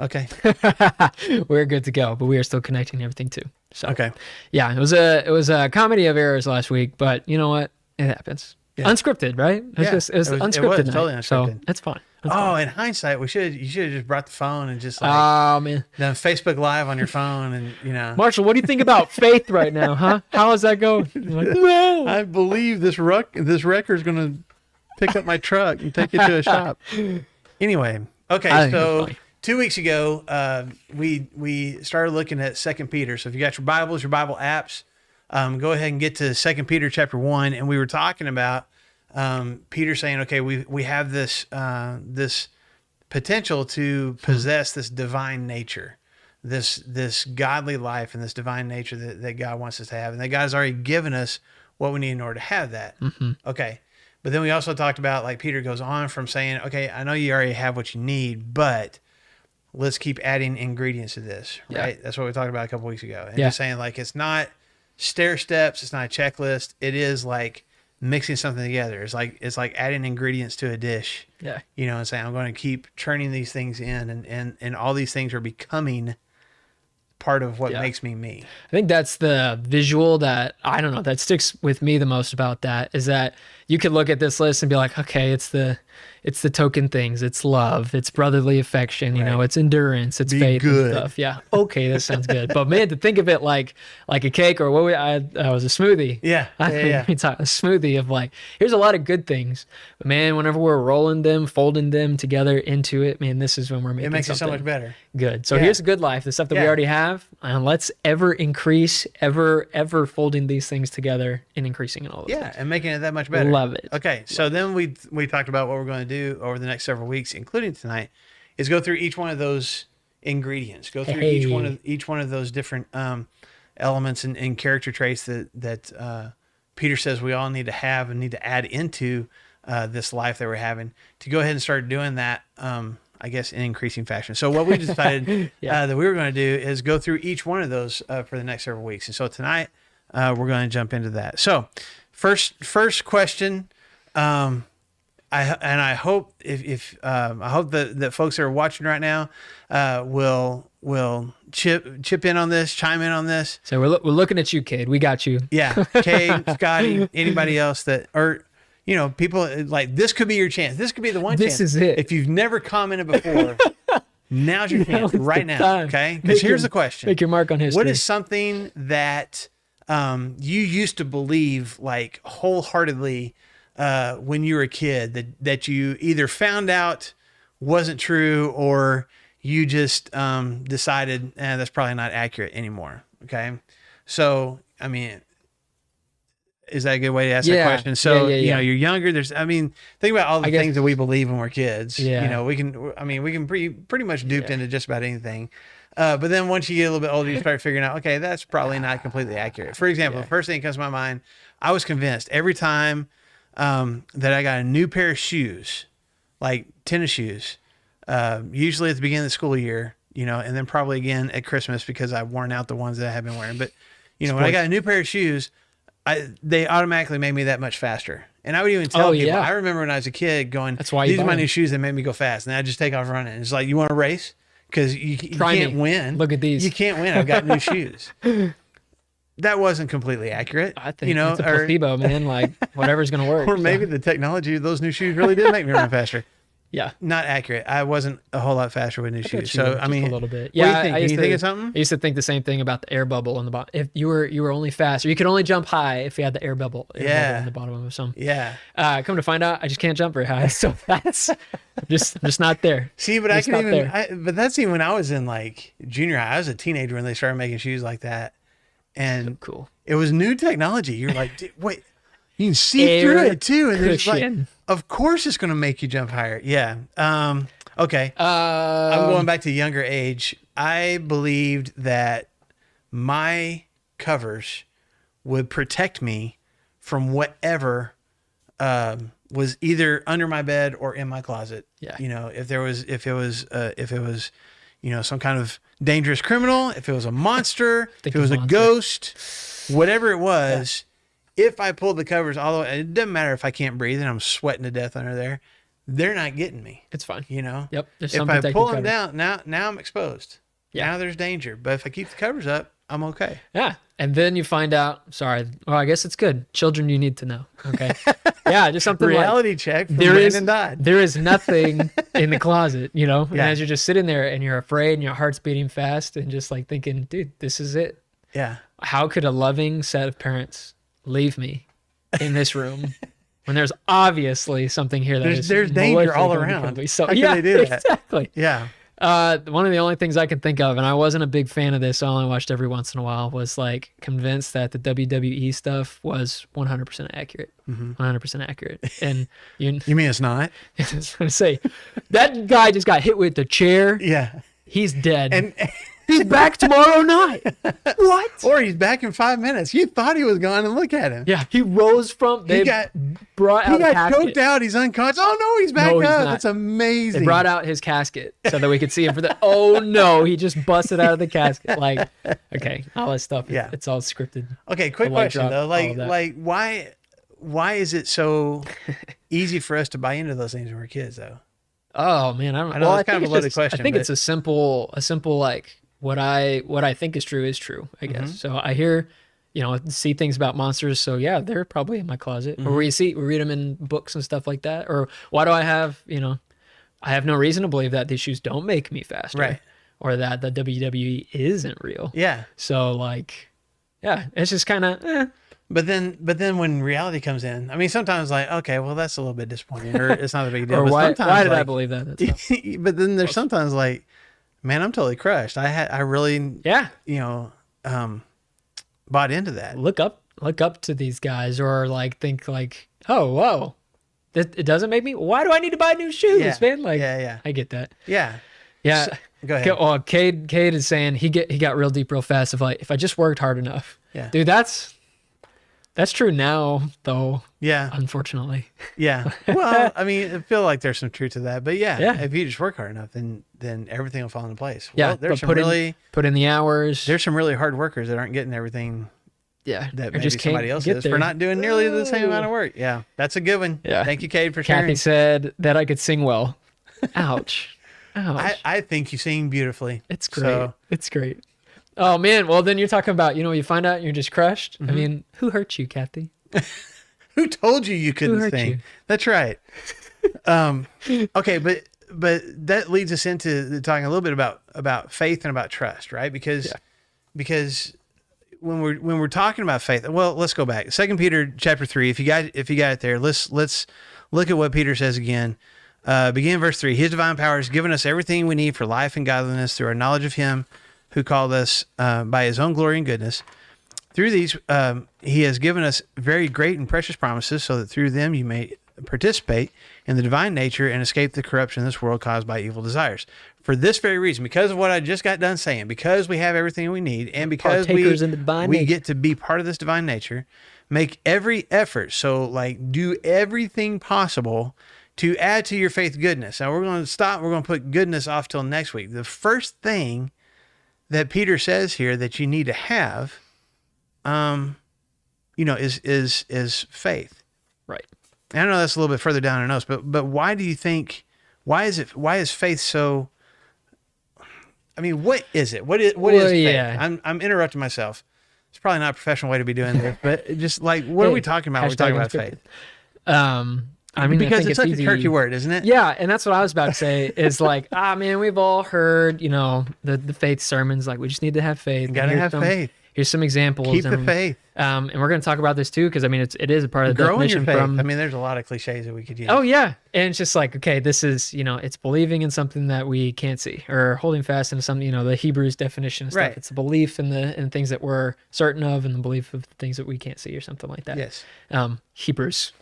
Okay. We're good to go, but we are still connecting everything too. So Okay. yeah, it was a comedy of errors last week, but you know what? It happens. Yeah. Unscripted, right? Yeah. It was unscripted It was night, totally so unscripted. it's fine. It's Oh, fine. in hindsight, you should have just brought the phone and just like Oh man, done Facebook Live on your phone, and Marshall, what do you think about faith right now, huh? How is that going? You're like, no. I believe this wrecker is going to pick up my truck and take it to a shop. Anyway, I okay, think it's so funny. 2 weeks ago, we started looking at 2 Peter. So if you got your Bibles, your Bible apps, go ahead and get to 2 Peter chapter 1, and we were talking about Peter saying, okay, we have this this potential to possess this divine nature, this godly life, and this divine nature that God wants us to have, and that God has already given us what we need in order to have that. Mm-hmm. Okay. But then we also talked about, like, Peter goes on from saying, okay, I know you already have what you need, but let's keep adding ingredients to this, right? Yeah. That's what we talked about a couple weeks ago. And Yeah. just saying, like, it's not stair steps, it's not a checklist. It is like mixing something together. It's like adding ingredients to a dish. Yeah. And saying, I'm going to keep churning these things in, and all these things are becoming part of what makes me me. I think that's the visual that, I don't know, that sticks with me the most about that, is that you could look at this list and be like, okay, it's the token things. It's love. It's brotherly affection. You know, it's endurance. It's faith good. and stuff. Yeah. Okay. That sounds good. But man, to think of it like a cake, or I was a smoothie. Yeah. Yeah. It's a smoothie of like, here's a lot of good things. But man, whenever we're rolling them, folding them together into it, man, this is when we're making It makes it something so much better. good. So here's a good life, the stuff that we already have, and let's ever increase, ever folding these things together and increasing in all of Yeah, and making it that much better. Love it. Okay, so then we talked about what we're going to do over the next several weeks, including tonight, is go through each one of those ingredients. Go through each one of those different elements and character traits that Peter says we all need to have and need to add into this life that we're having, to go ahead and start doing that. I guess in increasing fashion. So what we decided that we were going to do is go through each one of those for the next several weeks. And so tonight we're going to jump into that. So first question. I hope I hope that folks that are watching right now will chip in on this, chime in on this. So we're looking at you, Cade. We got you. Yeah, Cade, Scotty, anybody else people like, this could be your chance. This could be the one chance. This is it. If you've never commented before, now's your chance right now. Okay, because here's the question: make your mark on history. What is something that you used to believe like wholeheartedly when you were a kid that you either found out wasn't true, or you just decided that's probably not accurate anymore? Okay, so I mean, is that a good way to ask that question? So you're younger. Think about all the things that we believe when we're kids. Yeah. We can pretty much duped into just about anything. But then once you get a little bit older, you start figuring out, okay, that's probably not completely accurate. For example, the first thing that comes to my mind, I was convinced every time that I got a new pair of shoes, like tennis shoes, usually at the beginning of the school year, and then probably again at Christmas because I've worn out the ones that I have been wearing. But, when I got a new pair of shoes, they automatically made me that much faster. And I would even tell people, I remember when I was a kid going, that's why these are my new shoes that made me go fast. And I just take off running. It's like, you want to race? Because you can't win. Look at these. You can't win. I've got new shoes. That wasn't completely accurate. I think it's a placebo, man. Like, whatever's going to work. Or maybe the technology of those new shoes really did make me run faster. Yeah. Not accurate. I wasn't a whole lot faster with new shoes. So, a little bit. Yeah. What do you think? Can you think of something? I used to think the same thing about the air bubble on the bottom. If you were only faster, you could only jump high if you had the air bubble on the bottom of some. Yeah. Come to find out, I just can't jump very high. So that's just not there. See, but but that's even when I was in like junior high. I was a teenager when they started making shoes like that. And so cool. It was new technology. You're like, wait, you can see through it too. And there's like, of course it's going to make you jump higher. Yeah. Okay. I'm going back to younger age. I believed that my covers would protect me from whatever was either under my bed or in my closet. Yeah. If it was some kind of dangerous criminal, if it was a monster, if it was a ghost, whatever it was, if I pulled the covers all the way, it doesn't matter if I can't breathe and I'm sweating to death under there, they're not getting me. It's fine. You know? Yep. There's If some I protective pull them covers. down, now I'm exposed. Yeah. Now there's danger. But if I keep the covers up, I'm okay. Yeah. And then you find out, sorry, well, I guess it's good. Children, you need to know. Okay. Yeah. Just something Reality check from there Brandon Dodd. there is nothing in the closet, you know? And Yeah. as you're just sitting there and you're afraid and your heart's beating fast and just like thinking, dude, this is it. Yeah. How could a loving set of parents leave me in this room when there's obviously something here that is There's danger maliciously all going to around. kill me? So How can yeah, they do that? exactly. Yeah. One of the only things I can think of, and I wasn't a big fan of this, I only watched every once in a while, was like convinced that the WWE stuff was 100% accurate. 100% accurate. And You mean it's not? I was going to say, that guy just got hit with the chair. Yeah. He's dead. And he's back tomorrow night. What? or he's back in 5 minutes. You thought he was gone, and look at him. Yeah, he rose from. They brought out. He got casket. choked out. He's unconscious. Oh no, he's back No, he's up. not. It's amazing. They brought out his casket so that we could see him for the. Oh no, he just busted out of the casket. Like, okay, all this stuff. Yeah. It's all scripted. Okay, quick The light question drop, though. all Like of that. why is it so easy for us to buy into those things when we're kids though? Oh man, I don't. I know well, it's kind of think a loaded it's just- question, I think but- it's a simple like what I think is true is true. I guess. Mm-hmm. So I hear, see things about monsters. So yeah, they're probably in my closet. Mm-hmm. Or we read them in books and stuff like that. Or why do I have I have no reason to believe that these shoes don't make me faster, Right. or that the WWE isn't real. Yeah. So like, yeah, it's just kind of. But then when reality comes in, I mean, sometimes like, okay, well, that's a little bit disappointing, or it's not a big deal. Or But why sometimes, did I like, believe that? That's not- but then there's sometimes like, man, I'm totally crushed. I really, yeah. bought into that. Look up to these guys, or like think like, oh whoa, it doesn't make me. Why do I need to buy new shoes, Yeah. man? Like, Yeah. I get that. Yeah. Yeah. So- go ahead. Well, Cade is saying he got real deep real fast. If I just worked hard enough, Yeah. dude, that's true now though. Yeah. Unfortunately, Yeah. Well, I mean, I feel like there's some truth to that, but Yeah. if you just work hard enough, then everything will fall into place. yeah. Well, there's but some put in the hours. there's some really hard workers that aren't getting everything Yeah, that or maybe just can't somebody else get is there. for not doing nearly the same amount of work. Yeah. That's a good one. Yeah. Thank you, Cade, for sharing. Kathy said that I could sing well. Ouch. Ouch. I think you sing beautifully. It's great. So, It's great. Oh man. Well, then you're talking about, you find out you're just crushed. Mm-hmm. I mean, who hurt you, Kathy? who told you couldn't hurt sing? you? That's right. Okay, but that leads us into talking a little bit about faith and about trust, right? Because when we're talking about faith, well, let's go back. 2 Peter chapter 3. If you got it there, let's look at what Peter says again. Begin in verse 3. His divine power has given us everything we need for life and godliness through our knowledge of him who called us by his own glory and goodness. Through these, he has given us very great and precious promises, so that through them you may participate in the divine nature and escape the corruption of this world caused by evil desires. For this very reason, because of what I just got done saying, because we have everything we need, and because Partakers in the divine we nature. get to be part of this divine nature, make every effort. So, like, do everything possible to add to your faith goodness. Now, we're going to stop. We're going to put goodness off till next week. The first thing that Peter says here that you need to have, is faith. Right. And I know that's a little bit further down in notes, but why do you think? Why is faith so? I mean, what is it? What is faith? Yeah. I'm interrupting myself. It's probably not a professional way to be doing this, but just like, what are we talking about when we're talking about faith? I mean, Because I think it's such easy. a turkey word, isn't it? Yeah, and that's what I was about to say. Is like, man, we've all heard, the faith sermons. Like, we just need to have faith. You gotta Here's have faith. Here's some examples. Keep the faith. And we're going to talk about this too, because I mean, it is a part of the Grow in your definition faith. from. I mean, there's a lot of cliches that we could use. Oh yeah, and it's just like, okay, this is it's believing in something that we can't see, or holding fast in something. The Hebrews definition and stuff. Right. It's a belief in things that we're certain of, and the belief of things that we can't see, or something like that. Yes. Hebrews.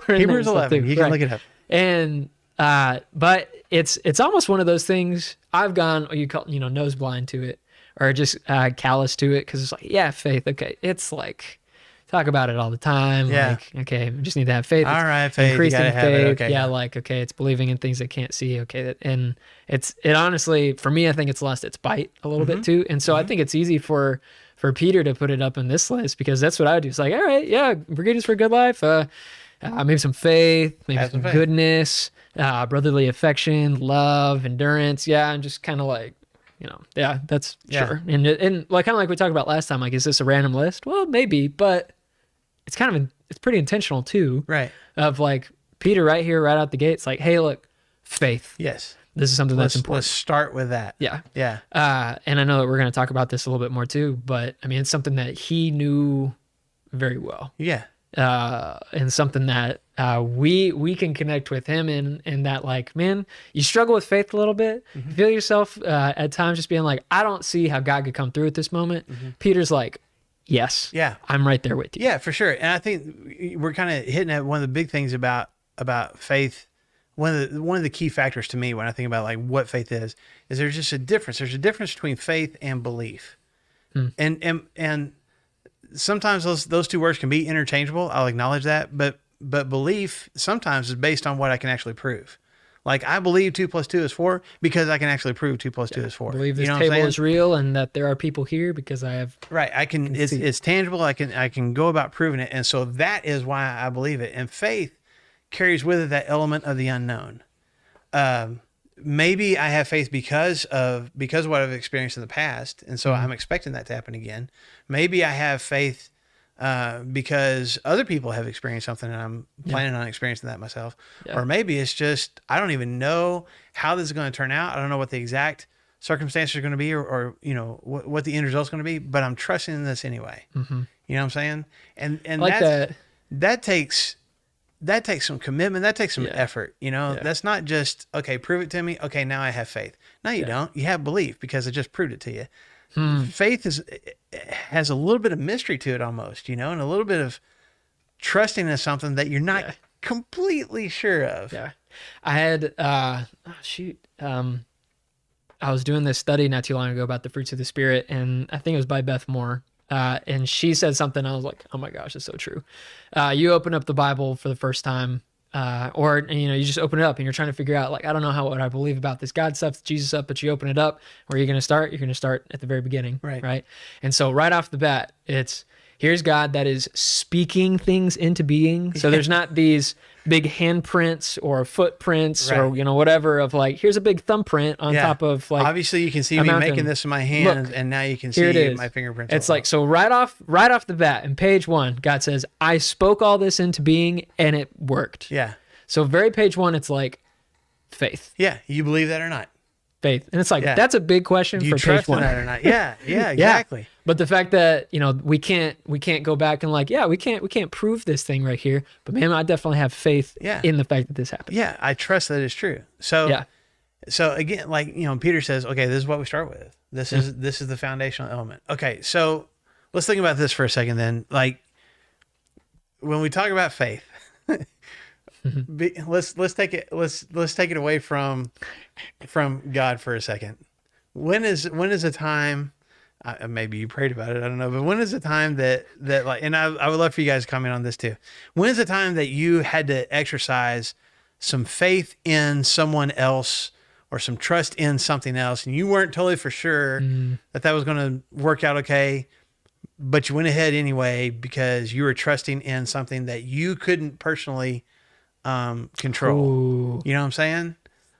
Hebrews 11. You can look it up. And but it's almost one of those things. I've gone, you call nose blind to it, or just callous to it, because it's like, yeah, faith. Okay, it's like talk about it all the time. Yeah. Like, okay, we just need to have faith. All It's right, faith. You increasing gotta have it. faith. Okay. Yeah, like okay, it's believing in things that can't see. Okay, and it honestly, for me, I think it's lost its bite a little bit too. And so I think it's easy for Peter to put it up in this list, because that's what I would do. It's like, all right, yeah, forgiveness for good life. maybe some faith, maybe Have some some faith. goodness, brotherly affection, love, endurance. Yeah, I'm just kind of like, yeah, that's sure. And like kind of like we talked about last time, like, is this a random list? Well, maybe, but it's kind of it's pretty intentional too. Right. Of like Peter right here, right out the gate. It's like, hey, look, faith. Yes. This is something that's important. Let's start with that. Yeah. Yeah. And I know that we're going to talk about this a little bit more too, but I mean, it's something that he knew very well. Yeah. And something that we can connect with him in that, like, man, you struggle with faith a little bit. You feel yourself at times just being like, I don't see how God could come through at this moment. Peter's like, yes, Yeah. I'm right there with you. Yeah, for sure. And I think we're kind of hitting at one of the big things about faith. One of the key factors to me when I think about like what faith is there's just a difference. There's a difference between faith and belief. And sometimes those two words can be interchangeable. I'll acknowledge that, but belief sometimes is based on what I can actually prove. Like, I believe 2 + 2 is 4 because I can actually prove 2 + 2 is 4. I believe this You know what I'm table saying? is real and that there are people here because I have. Right. It's tangible. I can go about proving it. And so that is why I believe it. And faith carries with it that element of the unknown. Maybe I have faith because of what I've experienced in the past. And so I'm expecting that to happen again. Maybe I have faith because other people have experienced something and I'm planning on experiencing that myself. Yeah. Or maybe it's just, I don't even know how this is going to turn out. I don't know what the exact circumstances are going to be or what the end result's going to be, but I'm trusting in this anyway. You know what I'm saying? And Like that takes some commitment. That takes some effort. That's not just, okay, prove it to me. Okay, now I have faith. No, you don't. You have belief because I just proved it to you. Faith has a little bit of mystery to it almost, and a little bit of trusting in something that you're not completely sure of. Yeah. I had, I was doing this study not too long ago about the fruits of the Spirit, and I think it was by Beth Moore. And she said something, I was like, oh my gosh, it's so true. You open up the Bible for the first time, or you just open it up and you're trying to figure out, like, I don't know what I believe about this God stuff, Jesus stuff, but you open it up, where are you going to start? You're going to start at the very beginning. Right. And so right off the bat, here's God that is speaking things into being. So there's not these big handprints or footprints or, whatever of like, here's a big thumbprint on top of like. Obviously you can see me making this in my hands. Look, and now you can see my fingerprints. It's like, so right off the bat in page 1, God says, I spoke all this into being and it worked. Yeah. So very page 1, it's like faith. Yeah. You believe that or not? Faith. And it's like, that's a big question for page 1. That or not? Yeah. Yeah, exactly. Yeah. But the fact that, we can't go back and like, we can't prove this thing right here, but man, I definitely have faith in the fact that this happened. Yeah. I trust that it's true. So, so again, like, Peter says, okay, this is what we start with. This is the foundational element. Okay. So let's think about this for a second then. Like, when we talk about faith, let's take it away from God for a second. When is a time, maybe you prayed about it, I don't know, but when is the time that like, and I would love for you guys to comment on this too. When is the time that you had to exercise some faith in someone else or some trust in something else, and you weren't totally for sure that was going to work out okay, but you went ahead anyway because you were trusting in something that you couldn't personally control. Ooh. You know what I'm saying?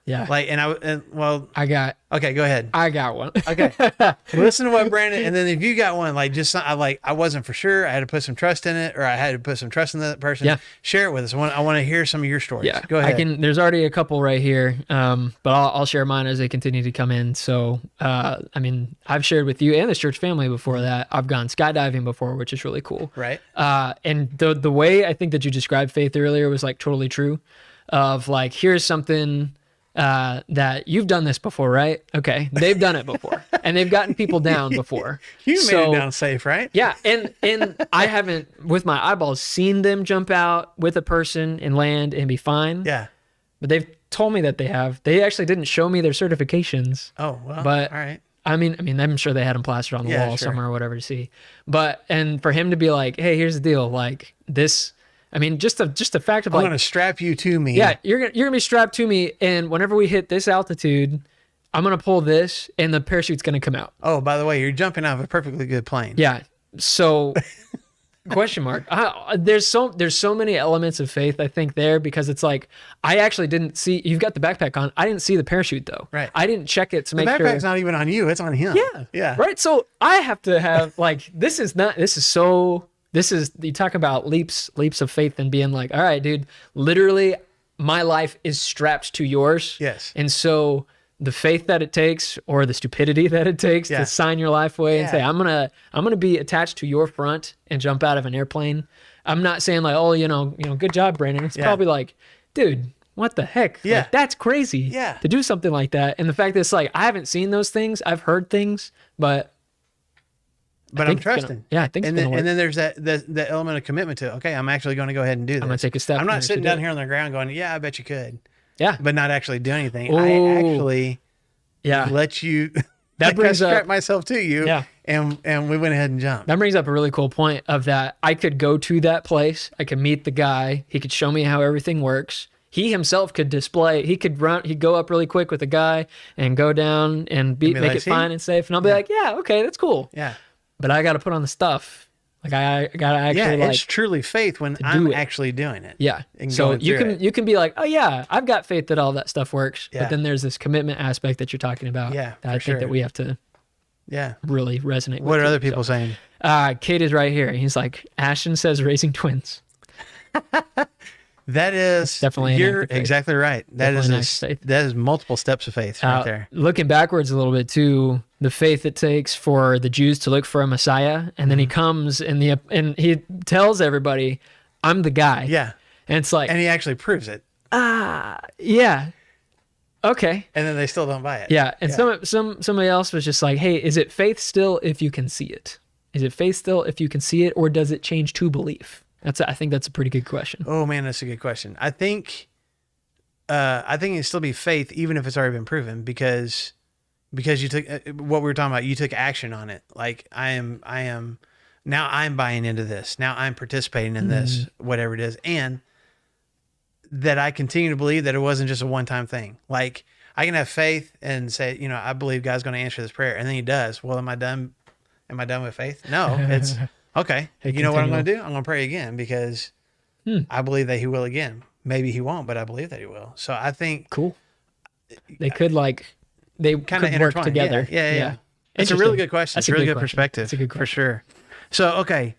Yeah. Like, okay, go ahead. I got one. Okay. Listen to what Brandon, and then if you got one, like I wasn't for sure. I had to put some trust in it, or I had to put some trust in that person. Yeah. Share it with us. I want to hear some of your stories. Yeah. Go ahead. There's already a couple right here. But I'll share mine as they continue to come in. So, I've shared with you and this church family before that. I've gone skydiving before, which is really cool. Right. And the way I think that you described faith earlier was like totally true, of like, here's something that you've done this before, right? Okay. They've done it before and they've gotten people down before. You made it down safe, right? Yeah. And I haven't with my eyeballs seen them jump out with a person and land and be fine. Yeah. But they've told me that they have. They actually didn't show me their certifications. Oh, well, but all right. I mean, I'm sure they had them plastered on the wall somewhere or whatever to see. And for him to be like, hey, here's the deal. Like this, just the fact of I'm like, going to strap you to me. Yeah, you're gonna be strapped to me, and whenever we hit this altitude, I'm gonna pull this, and the parachute's gonna come out. Oh, by the way, you're jumping out of a perfectly good plane. Yeah. So Question mark. There's so many elements of faith, I think, there, because it's like, I actually didn't see, you've got the backpack on. I didn't see the parachute though. Right. I didn't check it to make sure. The backpack's not even on you. It's on him. Yeah. Yeah. Right. So I have to have like, you talk about leaps of faith and being like, all right, dude, literally my life is strapped to yours. Yes. And so the faith that it takes, or the stupidity that it takes to sign your life away and say, I'm gonna be attached to your front and jump out of an airplane. I'm not saying like, oh, good job, Brandon. It's probably like, dude, what the heck? Yeah. Like, that's crazy. Yeah. To do something like that. And the fact that it's like, I haven't seen those things. I've heard things, but I'm trusting. I think it's gonna work. And then there's that element of commitment to, okay, I'm actually going to go ahead and do this. I'm gonna take a step. I'm not sitting down here on the ground going, yeah, I bet you could. Yeah. But not actually do anything. Ooh. I actually let you that brings strap up myself to you. Yeah. And we went ahead and jumped. That brings up a really cool point of that I could go to that place. I could meet the guy. He could show me how everything works. He himself could display. He'd go up really quick with the guy and go down and make like, it fine and safe. And I'll be like, yeah, okay, that's cool. Yeah. But I got to put on the stuff. Like I got to actually it's truly faith when I'm actually doing it. Yeah. And so going through it. you can be like, oh yeah, I've got faith that all that stuff works. Yeah. But then there's this commitment aspect that you're talking about. Yeah, That I think that we have to really resonate with. What are other people saying? Kate is right here. He's like, Ashton says raising twins. That is definitely you're exactly right. That is multiple steps of faith right there. Looking backwards a little bit too, the faith it takes for the Jews to look for a Messiah, and then he comes and he tells everybody, "I'm the guy." Yeah, and it's like, and he actually proves it. Yeah, okay. And then they still don't buy it. Yeah, and somebody else was just like, "Hey, is it faith still if you can see it? Is it faith still if you can see it, or does it change to belief?" I think that's a pretty good question. Oh man, that's a good question. I think it can still be faith even if it's already been proven because you took what we were talking about. You took action on it. Like I am now I'm buying into this. Now I'm participating in this, whatever it is, and that I continue to believe that it wasn't just a one-time thing. Like I can have faith and say, I believe God's going to answer this prayer, and then He does. Well, am I done? Am I done with faith? No, it's. Okay, you know what I'm going to do? I'm going to pray again because I believe that He will again. Maybe He won't, but I believe that He will. So I think cool. They could they kind of work together. Yeah. It's a really good question. It's a really good perspective. It's a good question. For sure. So okay,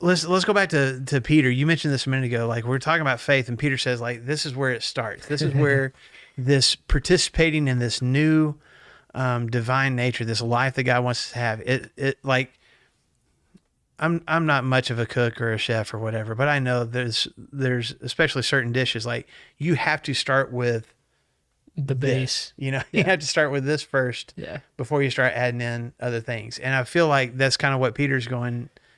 let's go back to Peter. You mentioned this a minute ago. Like we're talking about faith, and Peter says like this is where it starts. This is where this participating in this new divine nature, this life that God wants us to have. It like. I'm not much of a cook or a chef or whatever, but I know there's especially certain dishes like you have to start with the base. You have to start with this first before you start adding in other things. And I feel like that's kind of what Peter's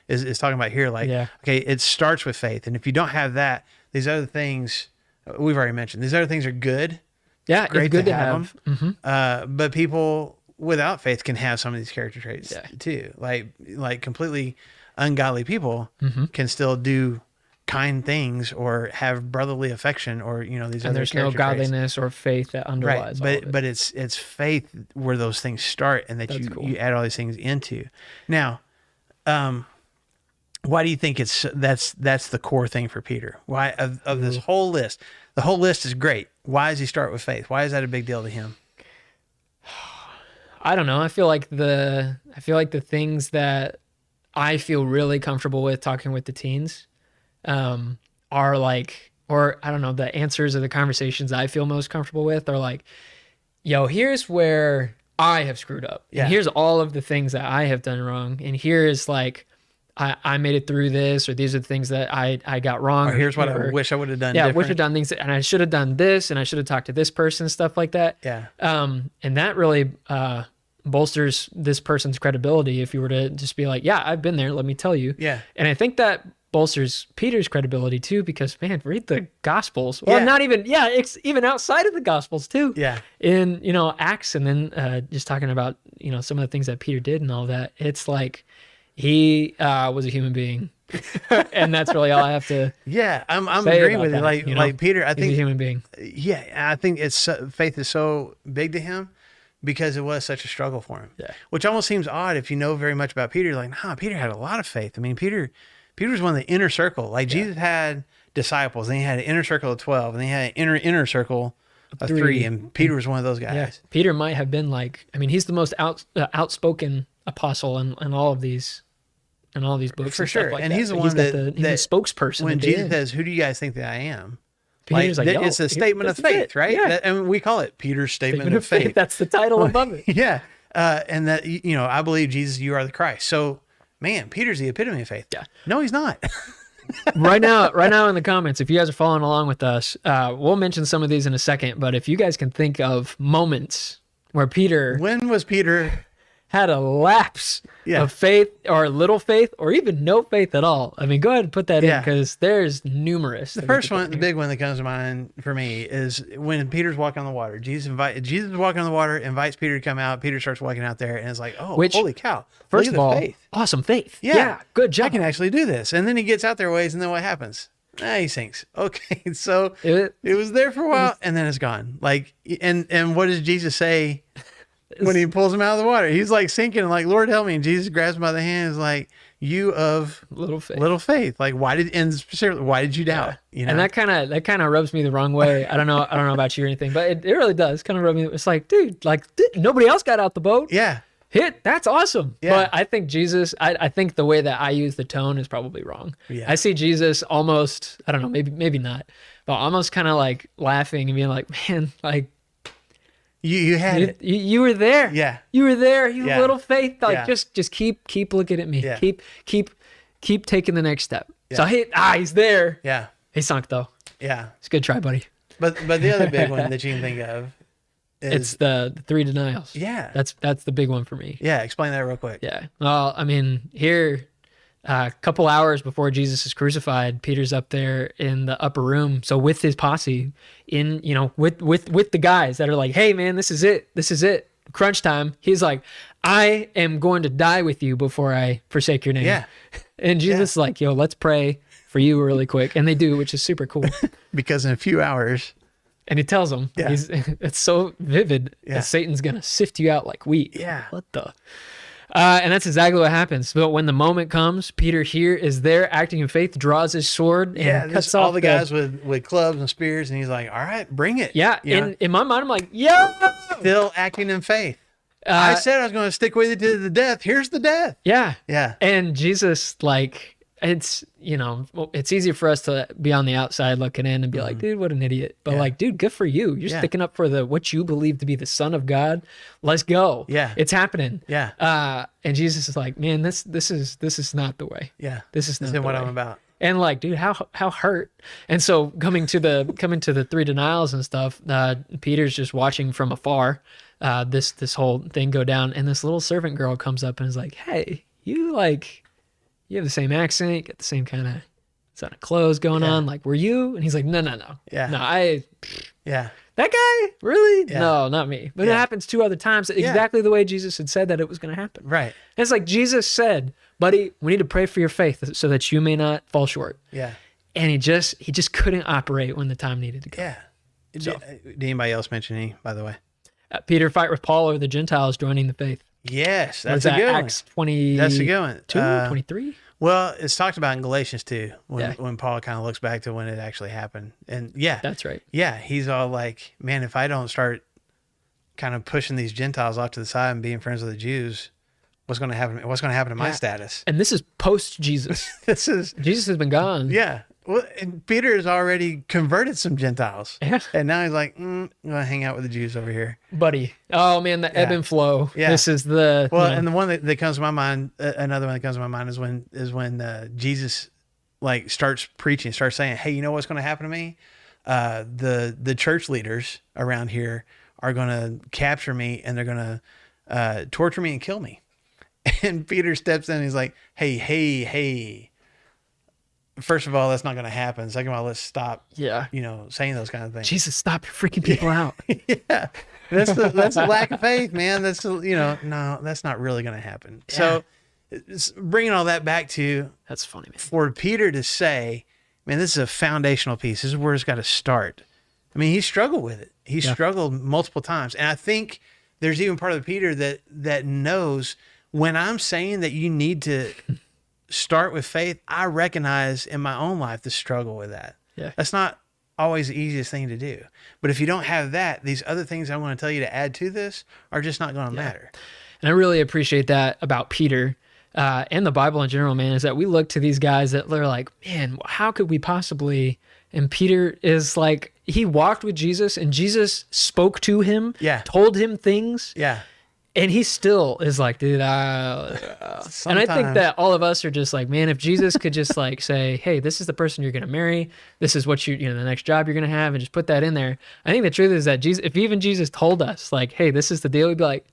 is talking about here. Like, okay, it starts with faith. And if you don't have that, these other things we've already mentioned, these other things are good. Yeah. Great it's good to to have them. Mm-hmm. But people without faith can have some of these character traits too. Like completely ungodly people can still do kind things or have brotherly affection or these other and there's no godliness traits. Or faith that underlies all of it. But it's faith where those things start and that you add all these things into. Now, why do you think that's the core thing for Peter? Why of this whole list? The whole list is great. Why does he start with faith? Why is that a big deal to him? I don't know. I feel like the things that I feel really comfortable with talking with the teens are like, or I don't know, the answers or the conversations I feel most comfortable with are like, yo, here's where I have screwed up. Yeah. And here's all of the things that I have done wrong. And here is like, I made it through this, or these are the things that I got wrong. Or here's what I wish I would have done. Yeah, I wish I'd done things, and I should have done this, and I should have talked to this person, stuff like that. Yeah. And that really bolsters this person's credibility if you were to just be like, yeah, I've been there, let me tell you. Yeah. And I think that bolsters Peter's credibility too, because man, read the Gospels. Well, not even, it's even outside of the Gospels too. Yeah. In, Acts, and then just talking about, some of the things that Peter did and all that. It's like he was a human being. And that's really all I have to I'm agreeing with that, you. Like Peter, I think he's a human being. Yeah, I think faith is so big to him because it was such a struggle for him. Yeah. Which almost seems odd if you know very much about Peter. Like, nah, Peter had a lot of faith. I mean, Peter was one of the inner circle. Like Jesus had disciples, and he had an inner circle of 12, and he had an inner circle of 3, and Peter was one of those guys. Yeah. Peter might have been like, I mean, he's the most outspoken apostle in all of these books. For and sure. stuff like and that. he's the So one he's that the spokesperson. When at the Jesus end. says, "Who do you guys think that I am?" Peter's like, it's a statement of that's faith, it. right? Yeah. And we call it Peter's statement of faith. That's the title above it. Yeah. And that, I believe, Jesus, you are the Christ. So, man, Peter's the epitome of faith. Yeah. No, he's not. right now in the comments, if you guys are following along with us, we'll mention some of these in a second, but if you guys can think of moments where Peter When was Peter? had a lapse of faith or little faith or even no faith at all, I mean, go ahead and put that in, because there's numerous. The first one, the big one that comes to mind for me is when Peter's walking on the water. Jesus is walking on the water, invites Peter to come out. Peter starts walking out there, and it's like, oh, holy cow. First Look of at all, the faith. awesome faith. Yeah. Good job. I can actually do this. And then he gets out there ways, and then what happens? He sinks. Okay, so it was there for a while, and then it's gone. Like, and what does Jesus say when he pulls him out of the water? He's like sinking, and like, Lord help me. And Jesus grabs him by the hand, and is like, you of little faith. Like, why did you doubt? And that kind of rubs me the wrong way. I don't know about you or anything, but it really does kind of rub me. It's like, dude, nobody else got out the boat. Yeah. That's awesome. Yeah. But I think Jesus, I think the way that I use the tone is probably wrong. Yeah. I see Jesus almost, I don't know, maybe not, but almost kind of like laughing and being like, man, like, you had it. You were there. Yeah. You were there. You have little faith. Like, just keep looking at me. Yeah. Keep taking the next step. Yeah. So he's there. Yeah. He sunk though. Yeah. It's a good try, buddy. But the other big one that you can think of is It's the 3 denials. Yeah. That's the big one for me. Yeah. Explain that real quick. Yeah. Well, I mean, here, a couple hours before Jesus is crucified, Peter's up there in the upper room. So with his posse with the guys that are like, hey man, this is it. Crunch time. He's like, I am going to die with you before I forsake your name. Yeah. And Jesus is like, yo, let's pray for you really quick. And they do, which is super cool. Because in a few hours. And he tells them, it's so vivid, that Satan's going to sift you out like wheat. Yeah. What the? And that's exactly what happens. But when the moment comes, Peter here is there acting in faith, draws his sword, and cuts off all the guys with clubs and spears. And he's like, all right, bring it. Yeah. In my mind, I'm like, yeah. Still acting in faith. I said I was going to stick with you to the death. Here's the death. Yeah. Yeah. And Jesus, like, it's, it's easy for us to be on the outside looking in and be like, dude, what an idiot. But like, dude, good for you. You're sticking up for what you believe to be the Son of God. Let's go. Yeah. It's happening. Yeah. And Jesus is like, man, this is not the way. Yeah. This is not what way. I'm about. And like, dude, how hurt. And so coming to the 3 denials and stuff, Peter's just watching from afar, this whole thing go down. And this little servant girl comes up and is like, hey, you have the same accent, you got the same kind of clothes going on. Like, were you? And he's like, no. Yeah. No, Yeah. that guy? Really? Yeah. No, not me. But it happens 2 other times, exactly the way Jesus had said that it was going to happen. Right. And it's like Jesus said, buddy, we need to pray for your faith so that you may not fall short. Yeah. And he just couldn't operate when the time needed to come. Yeah. So, Did anybody else mention any, by the way? Peter fight with Paul over the Gentiles joining the faith. Yes, What is that's a that? good one. Acts 20. That's a good one. 23? Well, it's talked about in Galatians too, when Paul kind of looks back to when it actually happened. And That's right. Yeah, he's all like, man, if I don't start kind of pushing these Gentiles off to the side and being friends with the Jews, what's going to happen? What's going to happen to my status? And this is post Jesus. Jesus has been gone. Yeah. Well, and Peter has already converted some Gentiles. Yeah. And now he's like, I'm going to hang out with the Jews over here. Buddy. Oh, man, the ebb and flow. Yeah. This is the... Well, and the one that comes to my mind, another one that comes to my mind is when Jesus like starts preaching, starts saying, hey, you know what's going to happen to me? The church leaders around here are going to capture me and they're going to torture me and kill me. And Peter steps in and he's like, hey. First of all, that's not going to happen. Second of all, let's stop, saying those kind of things. Jesus, stop. You're freaking people out. Yeah. That's the lack of faith, man. That's, no, that's not really going to happen. Yeah. So it's bringing all that back to, that's funny, man. For Peter to say, man, this is a foundational piece. This is where it's got to start. I mean, he struggled with it. He struggled multiple times. And I think there's even part of Peter that knows when I'm saying that you need to start with faith, I recognize in my own life the struggle with that. Yeah. That's not always the easiest thing to do. But if you don't have that, these other things I'm going to tell you to add to this are just not going to matter. And I really appreciate that about Peter and the Bible in general, man, is that we look to these guys that they're like, man, how could we possibly? And Peter is like, he walked with Jesus and Jesus spoke to him, told him things. Yeah. And he still is like, dude, and I think that all of us are just like, man, if Jesus could just like say, hey, this is the person you're going to marry. This is what the next job you're going to have, and just put that in there. I think the truth is that Jesus, if even Jesus told us like, hey, this is the deal, we'd be like,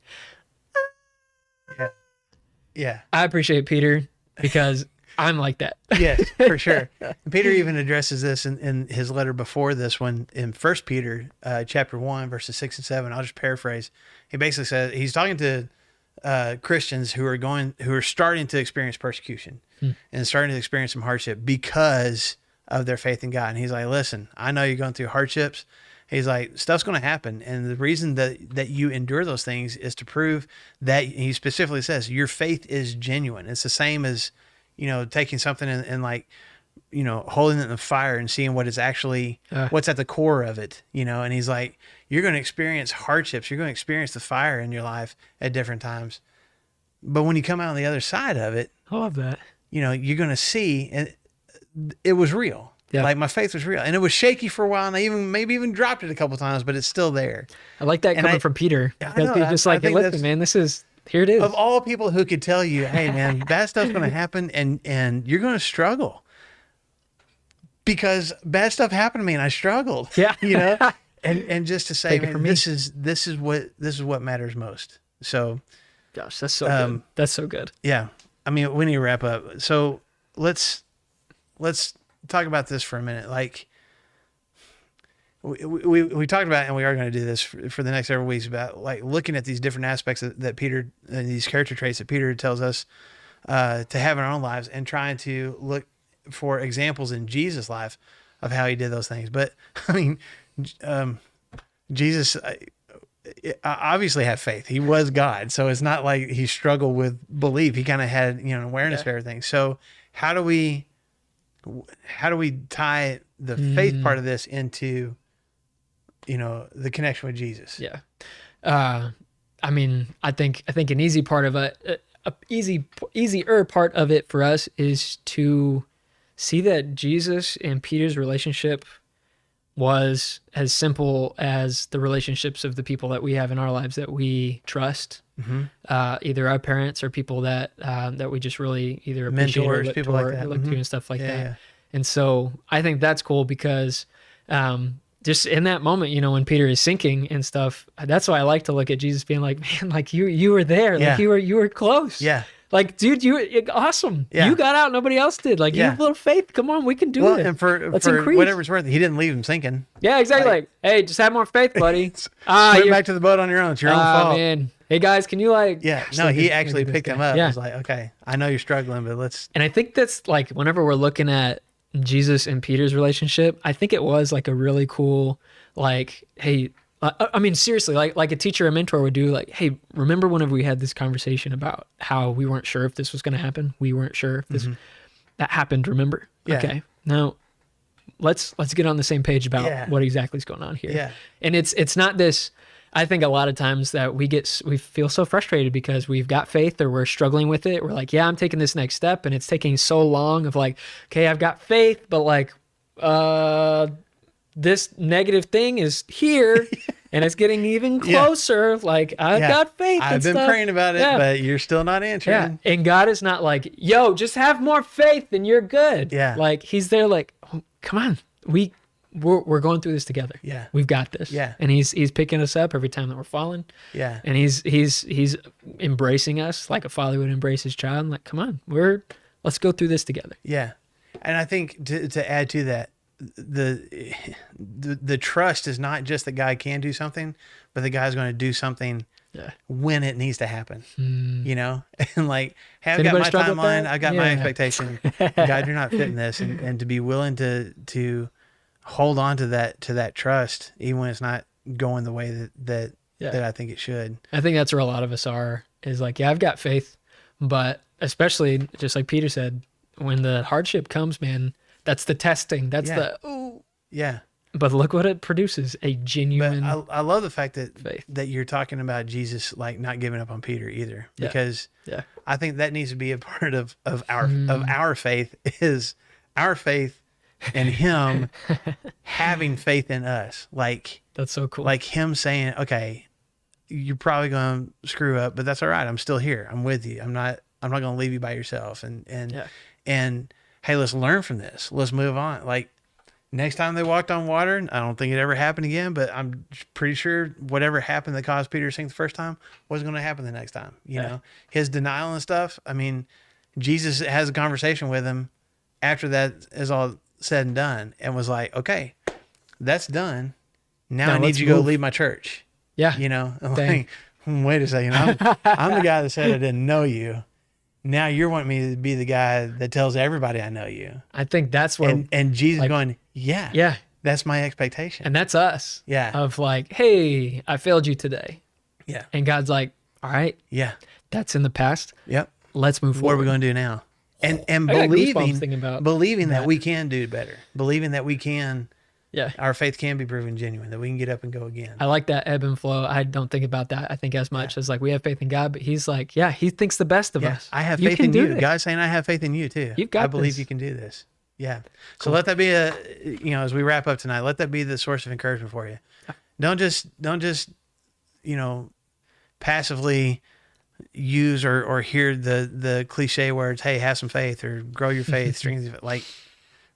yeah. I appreciate Peter because I'm like that. Yes, for sure. And Peter even addresses this in his letter before this one in 1 Peter chapter 1, verses 6 and 7. I'll just paraphrase. He basically says, he's talking to Christians who are starting to experience persecution and starting to experience some hardship because of their faith in God. And he's like, listen, I know you're going through hardships. He's like, stuff's going to happen. And the reason that you endure those things is to prove that, he specifically says, your faith is genuine. It's the same as, taking something and like, holding it in the fire and seeing what is actually, what's at the core of it, and he's like, you're going to experience hardships. You're going to experience the fire in your life at different times. But when you come out on the other side of it, I love that. You're going to see, and it was real. Yeah. Like my faith was real, and it was shaky for a while, and I maybe even dropped it a couple times, but it's still there. I like that coming from Peter. Because he's just like, hey, listen, man, here it is. Of all people who could tell you, hey, man, bad stuff's going to happen, and you're going to struggle because bad stuff happened to me, and I struggled. Yeah, and just to say, man, this is what matters most. So, gosh, that's so good. That's so good. Yeah, I mean, we need to wrap up. So let's talk about this for a minute. Like we talked about, and we are going to do this for the next several weeks, about like looking at these different aspects that Peter, these character traits that Peter tells us to have in our own lives, and trying to look for examples in Jesus' life of how he did those things. But I mean, Jesus obviously had faith. He was God. So it's not like he struggled with belief. He kind of had, awareness of everything. So how do we tie the faith part of this into, the connection with Jesus? Yeah. I mean, I think an easy part of easier part of it for us is to see that Jesus and Peter's relationship was as simple as the relationships of the people that we have in our lives that we trust, either our parents or people that we just really either appreciate mentors, or look, people like that. look to and stuff like that. Yeah. And so I think that's cool because just in that moment, when Peter is sinking and stuff, that's why I like to look at Jesus being like, man, like you were there, like you were close. Yeah. Like, dude, you're awesome. Yeah. You got out, nobody else did. Like, you have a little faith. Come on, we can do it. And for increase. whatever it's worth, he didn't leave him sinking. Yeah, exactly. Like, hey, just have more faith, buddy. Swim back to the boat on your own. It's your own fault. Man. Hey, guys, can you he actually picked him up. Yeah. He was like, okay, I know you're struggling, but let's. And I think that's like, whenever we're looking at Jesus and Peter's relationship, I think it was like a really cool, like, hey, I mean, seriously, like a teacher or mentor would do, like, hey, remember whenever we had this conversation about how we weren't sure if this was going to happen? We weren't sure if this that happened. Remember? Yeah. Okay. Now let's get on the same page about what exactly is going on here. Yeah. And it's not this. I think a lot of times that we feel so frustrated because we've got faith or we're struggling with it. We're like, yeah, I'm taking this next step, and it's taking so long of like, okay, I've got faith, but like, this negative thing is here and it's getting even closer. Like, I've got faith. I've been praying about it, but you're still not answering. Yeah. And God is not like, yo, just have more faith and you're good. Yeah. Like, he's there like, oh, come on. We're going through this together. Yeah. We've got this. Yeah. And he's picking us up every time that we're falling. Yeah. And he's embracing us like a father would embrace his child. And like, come on, let's go through this together. Yeah. And I think to add to that, the trust is not just that God can do something, but the God's going to do something when it needs to happen. And like, hey, I've got my timeline, I've got my expectation. God, you're not fitting this, and to be willing to hold on to that trust, even when it's not going the way that that I think it should. I think that's where a lot of us are, is like, yeah, I've got faith, but especially just like Peter said, when the hardship comes, man, that's the testing. That's Yeah. But look what it produces, a genuine But I love the fact that faith. that you're talking about Jesus like not giving up on Peter either, because I think that needs to be a part of our faith, is our faith in him having faith in us. Like, that's so cool. like him saying, okay, you're probably going to screw up, but that's all right. I'm still here. I'm with you. I'm not going to leave you by yourself. And hey, let's learn from this. Let's move on. Like, next time they walked on water, I don't think it ever happened again, but I'm pretty sure whatever happened that caused Peter to sink the first time wasn't going to happen the next time. You know, his denial and stuff. I mean, Jesus has a conversation with him after that is all said and done, and was like, okay, that's done. Now I need you to go lead my church. Yeah. You know, I'm like, wait a second. I'm the guy that said I didn't know you. Now you're wanting me to be the guy that tells everybody I know you. I think that's where, and Jesus going, yeah, that's my expectation. and that's us. Yeah. Of like, hey, I failed you today. Yeah. And God's like, all right, Yeah. that's in the past. Yep. Let's move forward. What are we going to do now? And I got goosebumps thinking about believing that that. we can do better, believing that we can, Yeah. our faith can be proven genuine, that we can get up and go again. I like that ebb and flow. I don't think about that, I think, as much as like we have faith in God, but he's like, yeah, he thinks the best of us. I have You faith can in do you. this. God's saying, I have faith in you too. You've got I believe this. you can do this. Yeah. So let that be as we wrap up tonight, let that be the source of encouragement for you. Don't just, passively use or hear the cliche words, hey, have some faith, or grow your faith, strengthen your faith. Like,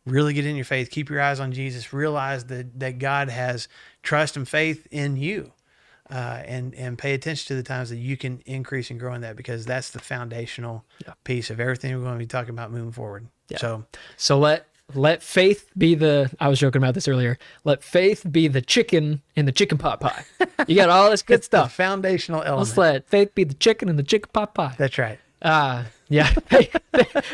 really get in your faith. Keep your eyes on Jesus. Realize that God has trust and faith in you, and pay attention to the times that you can increase and grow in that, because that's the foundational piece of everything we're going to be talking about moving forward. Yeah. So let faith be I was joking about this earlier. Let faith be the chicken in the chicken pot pie. You got all this good The stuff. foundational element. Let's let faith be the chicken in the chicken pot pie. That's right. Yeah.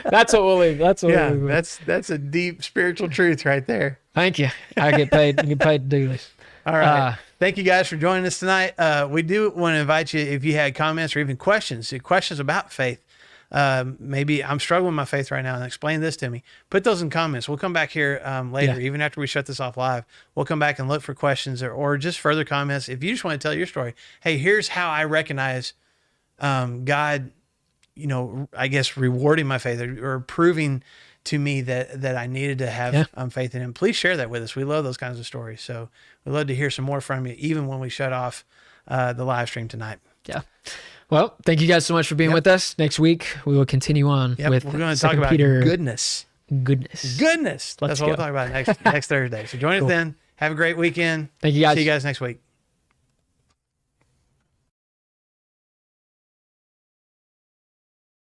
That's what we'll leave. That's what we'll leave. That's a deep spiritual truth right there. Thank you. I get paid to do this. All right. Thank you guys for joining us tonight. We do want to invite you, if you had comments or even questions about faith. Maybe I'm struggling with my faith right now, and explain this to me. Put those in comments. We'll come back here later, even after we shut this off live. We'll come back and look for questions or just further comments. If you just want to tell your story, hey, here's how I recognize God, I guess rewarding my faith or proving to me that I needed to have faith in him. Please share that with us. We love those kinds of stories. So we'd love to hear some more from you, even when we shut off the live stream tonight. Yeah. Well, thank you guys so much for being with us. Next week, we will continue on with we're going to talk about Peter. goodness. Goodness. That's what we'll talk about next Thursday. So join us then. Have a great weekend. Thank you guys. See you guys next week.